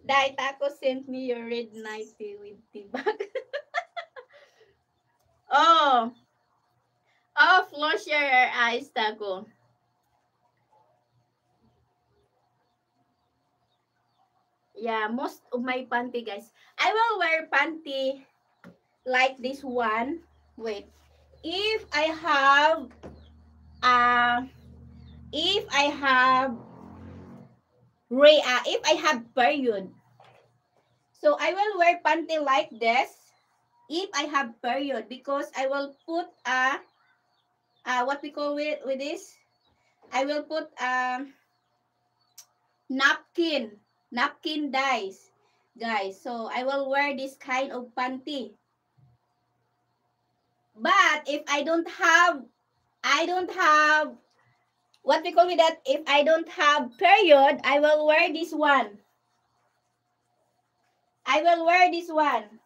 Dai, Taco sent me your red nightie with the bag. Oh. Oh, flush your eyes, Taco. Yeah, most of my panty, guys. I will wear panty like this one. Wait. If I have uh if I have if I have period. So I will wear panty like this if I have period because I will put what we call it with this. I will put napkin dyes, guys. So I will wear this kind of panty. But if I don't have what we call with that. If I don't have period, I will wear this one. I will wear this one.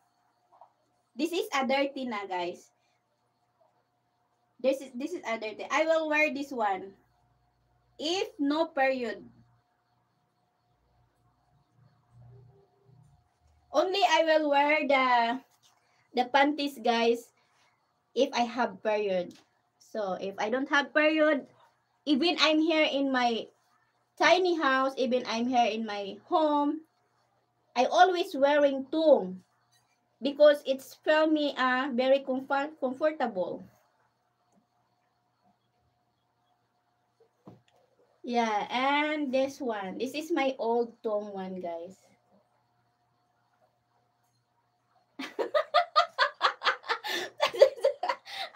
This is a dirty na, guys. This is a dirty. I will wear this one. If no period. Only I will wear the panties, guys, if I have period. So if I don't have period, even I'm here in my tiny house, even I'm here in my home, I always wearing tung because it's feel me very comfortable. Yeah, and this one. This is my old tung one, guys.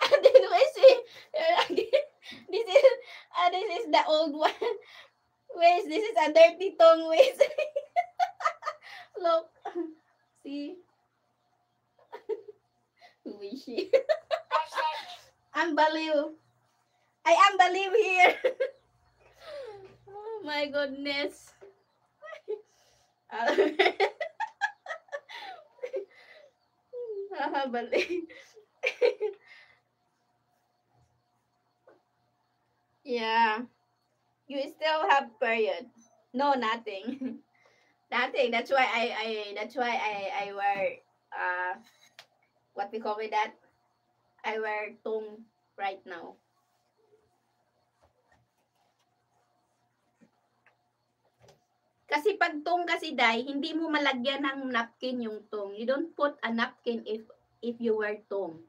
And then we see this is the old one. Wait, this is a dirty tongue. Wait, look, see, wishy. I'm baliw. I am baliw here. Oh my goodness. Baliw. Yeah. You still have period. No, nothing. Nothing. That's why I wear what we call with that? I wear tung right now. Kasi pag tung kasi dai, hindi mo malagyan ng napkin yung tung. You don't put a napkin if you wear tung.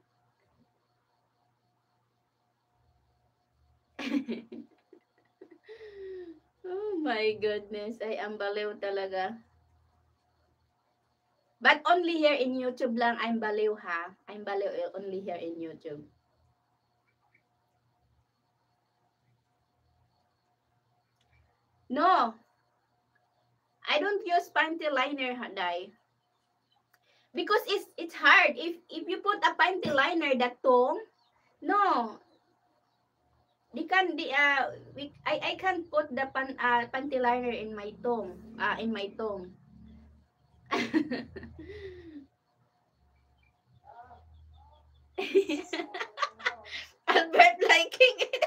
Oh my goodness. Ay, ang baliw talaga. But only here in YouTube lang, I'm baliw ha. I'm baliw only here in YouTube. No. I don't use panty liner, Dai. Because it's hard. If you put a panty liner that tung, no. I can't put the panty liner in my tongue. In my tongue. Albert liking it.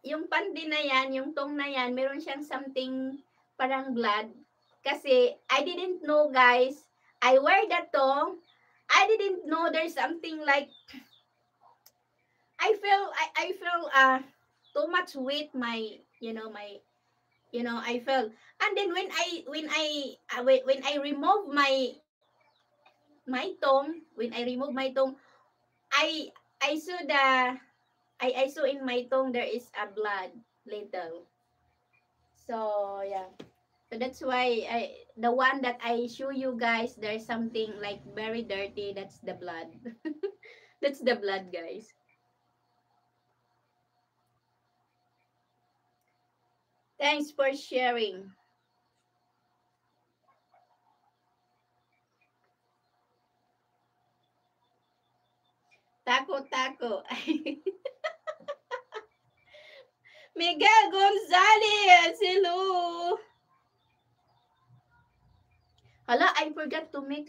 yung pandi na yan, yung tong na yan, meron siyang something parang blood. Kasi I didn't know, guys. I wear that tong. I didn't know there's something like I feel too much weight my I felt. And then when I remove my tongue, when I remove my tongue, I I saw the I saw in my tongue there is a blood little. So yeah. So that's why the one that I show you guys, there's something like very dirty. That's the blood. That's the blood, guys. Thanks for sharing. Taco. Miguel Gonzalez, hello. Hala, I forgot to make